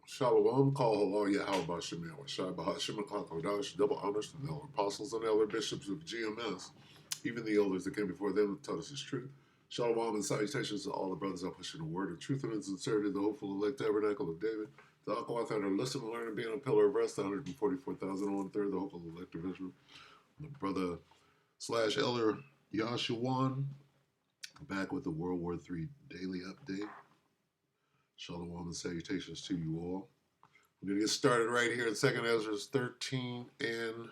Shalom, call hello, Yahweh Shem Yahweh Shai Bahashim Kodash, double honors to the elder apostles and elder bishops of GMS, even the elders that came before them taught us his truth. Shalom and salutations to all the brothers out pushing the word of truth and sincerity, the hopeful elect tabernacle of David, the Akawath that are listening, learning, being a pillar of rest, the 144,000 on third, the hopeful elect of Israel, my brother slash elder Yashawan, back with the World War III daily update. Shalom and salutations to you all. We're going to get started right here in 2nd Ezra 13 and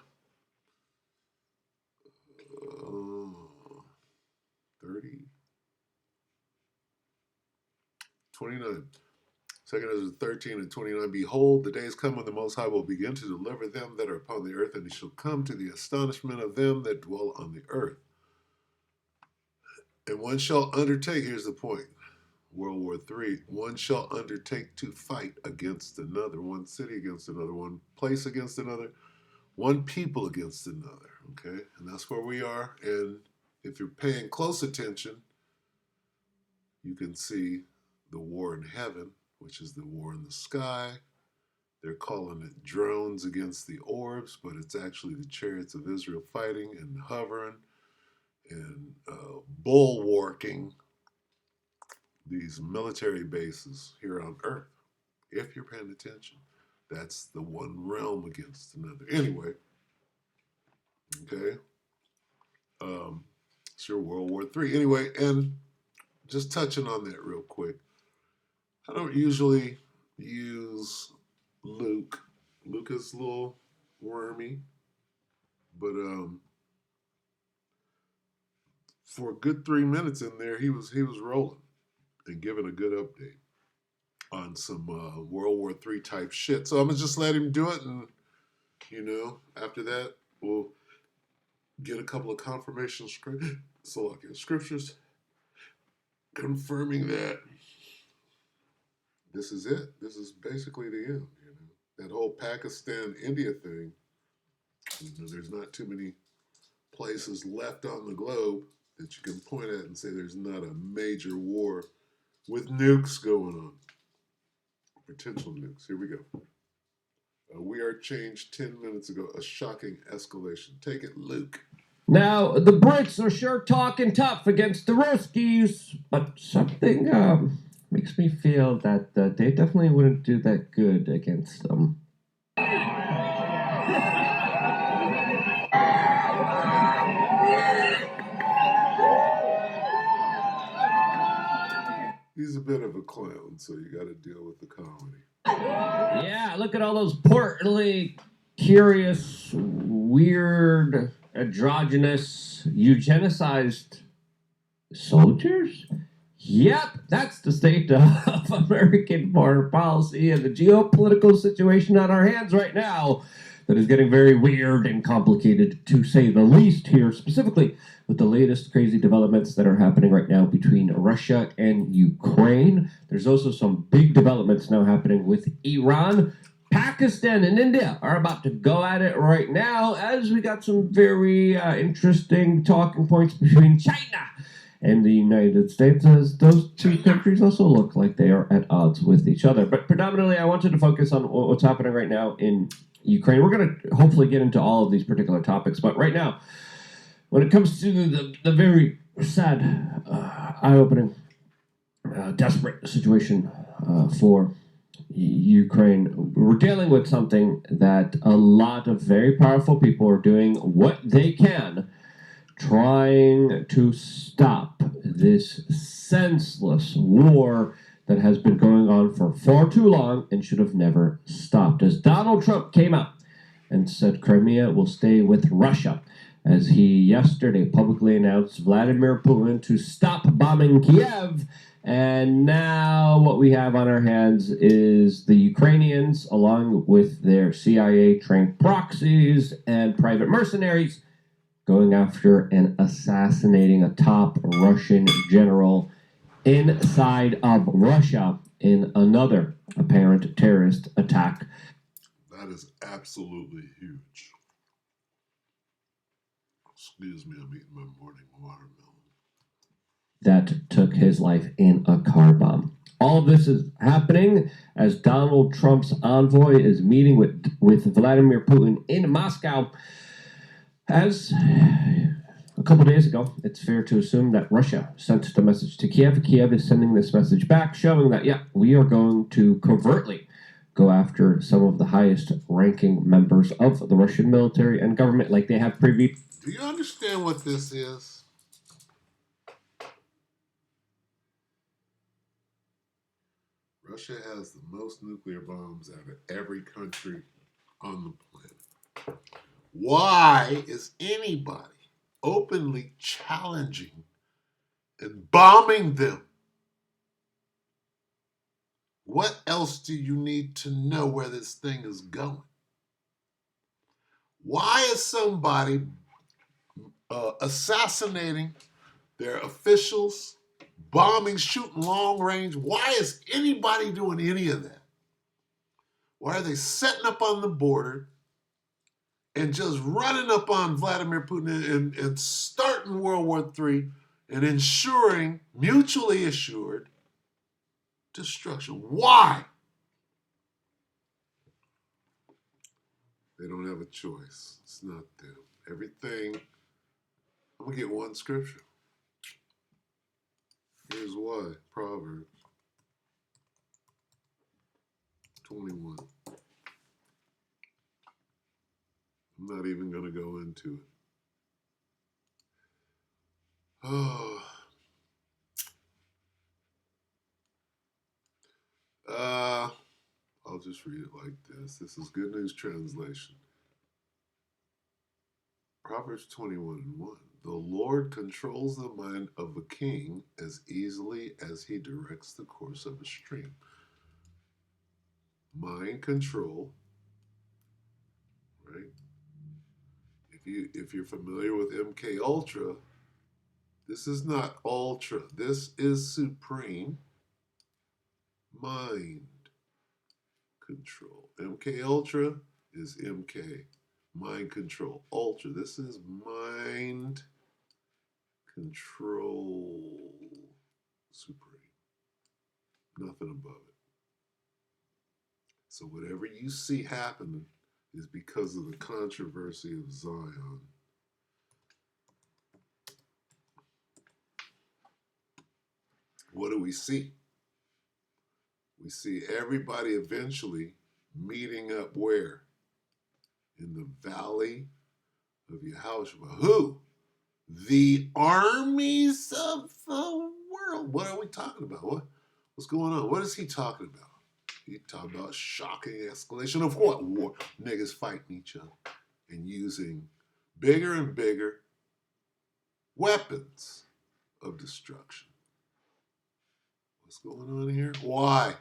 29. 2nd Ezra 13 and 29. Behold, the days come when the Most High will begin to deliver them that are upon the earth, and it shall come to the astonishment of them that dwell on the earth. And one shall undertake, here's the point, World War III, one shall undertake to fight against another, one city against another, one place against another, one people against another, okay? And that's where we are. And if you're paying close attention, you can see the war in heaven, which is the war in the sky. They're calling it drones against the orbs, but it's actually the chariots of Israel fighting and hovering and bulwarking these military bases here on Earth. If you're paying attention, that's the one realm against another. Anyway, okay, it's your World War III. Anyway, and just touching on that real quick, I don't usually use Luke. Luke is a little wormy, but for a good 3 minutes in there, he was rolling and giving a good update on some World War III type shit. So I'm gonna just let him do it, and after that we'll get a couple of confirmation scriptures confirming that this is it. This is basically the end. That whole Pakistan-India thing. There's not too many places left on the globe that you can point at and say there's not a major war with nukes going on. Potential nukes. Here we go. We are changed 10 minutes ago. A shocking escalation. Take it, Luke. Now, the Brits are sure talking tough against the Ruskies, but something makes me feel that they definitely wouldn't do that good against them. He's a bit of a clown, so you got to deal with the comedy. Yeah, look at all those portly, curious, weird, androgynous, eugenicized soldiers? Yep, that's the state of American foreign policy and the geopolitical situation on our hands right now that is getting very weird and complicated, to say the least, here, specifically with the latest crazy developments that are happening right now between Russia and Ukraine. There's also some big developments now happening with Iran. Pakistan and India are about to go at it right now, as we got some very interesting talking points between China and the United States, as those two countries also look like they are at odds with each other. But predominantly, I wanted to focus on what's happening right now in Ukraine. We're going to hopefully get into all of these particular topics, but right now, when it comes to the very sad, eye-opening, desperate situation for Ukraine, we're dealing with something that a lot of very powerful people are doing what they can, trying to stop this senseless war that has been going on for far too long and should have never stopped. As Donald Trump came out and said Crimea will stay with Russia, as he yesterday publicly announced Vladimir Putin to stop bombing Kiev. And now what we have on our hands is the Ukrainians, along with their CIA-trained proxies and private mercenaries, going after and assassinating a top Russian general inside of Russia in another apparent terrorist attack. That is absolutely huge. Excuse me, I'm eating my morning watermelon. That took his life in a car bomb. All of this is happening as Donald Trump's envoy is meeting with Vladimir Putin in Moscow. As a couple days ago, it's fair to assume that Russia sent the message to Kiev. Kiev is sending this message back, showing that, yeah, we are going to covertly go after some of the highest ranking members of the Russian military and government like they have previously. Do you understand what this is? Russia has the most nuclear bombs out of every country on the planet. Why is anybody openly challenging and bombing them? What else do you need to know where this thing is going? Why is somebody assassinating their officials, bombing, shooting long range? Why is anybody doing any of that? Why are they setting up on the border and just running up on Vladimir Putin and starting World War III and ensuring, mutually assured, destruction? Why? They don't have a choice. It's not them. Everything. I'm going to get one scripture. Here's why. Proverbs 21. I'm not even going to go into it. Oh. I'll just read it like this. This is Good News Translation. Proverbs 21:1. The Lord controls the mind of a king as easily as he directs the course of a stream. Mind control, right? If you're familiar with MK Ultra, this is not ultra. This is supreme mind control. MK Ultra is MK, mind control. Ultra, this is mind control supreme. Nothing above it. So whatever you see happening is because of the controversy of Zion. What do we see? We see everybody eventually meeting up where? In the valley of Yahushua. Who? The armies of the world. What are we talking about? What's going on? What is he talking about? He talking about shocking escalation of what? War. Niggas fighting each other and using bigger and bigger weapons of destruction. What's going on here? Why?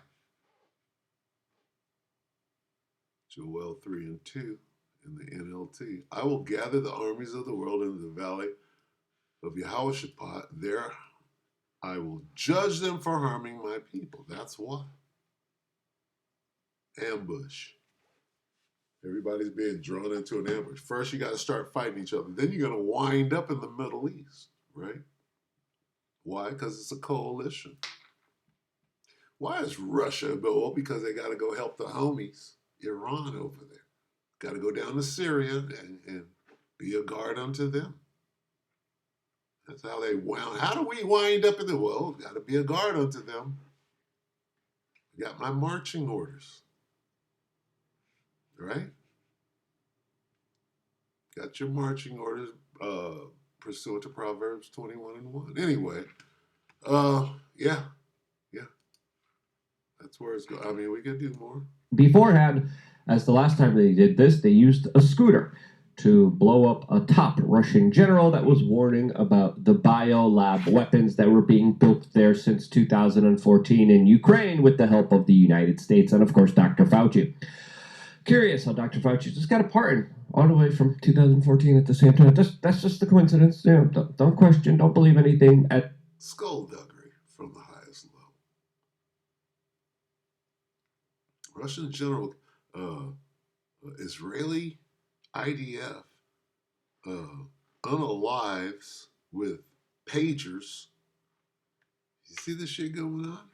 Joel 3:2 in the NLT. I will gather the armies of the world into the valley of Yehoshaphat. There I will judge them for harming my people. That's why. Ambush. Everybody's being drawn into an ambush. First, you got to start fighting each other. Then you're going to wind up in the Middle East, right? Why? Because it's a coalition. Why is Russia? Well, because they got to go help the homies, Iran over there. Got to go down to Syria and be a guard unto them. That's how they wound. How do we wind up in the world? Got to be a guard unto them. I got my marching orders. Right? Got your marching orders pursuant to Proverbs 21:1. Anyway, yeah. That's where it's going. I mean, we can do more. Beforehand, as the last time they did this, they used a scooter to blow up a top Russian general that was warning about the biolab weapons that were being built there since 2014 in Ukraine with the help of the United States and, of course, Dr. Fauci. Curious how Dr. Fauci just got a pardon all the way from 2014 at the same time. That's just a coincidence. You know, don't question, don't believe anything. Skullduggery from the highest level. Russian general, Israeli IDF unalives with pagers. You see this shit going on?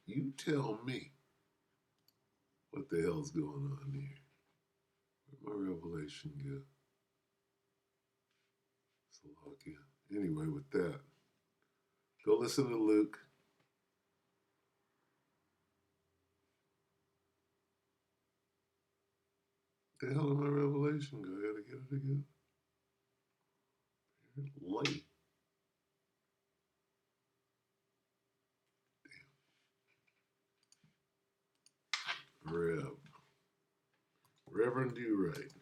You tell me what the hell's going on here. Where'd my revelation go? So log in. Anyway, with that, go listen to Luke. The hell did my revelation go? I gotta get it again. Light. Reverend Do Right.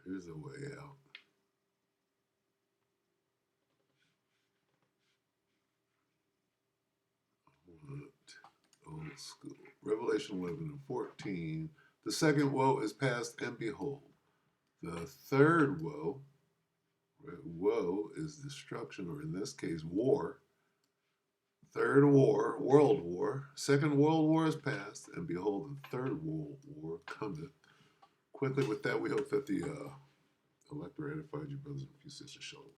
Here's a way out. Old school. Revelation 11 and 14. The second woe is past, and behold, the third woe, right? Woe is destruction, or in this case, war. Third war, world war. Second world war is past, and behold, the third world war cometh. Quickly with that, we hope that the elector edified you, brothers and sisters. Shalom.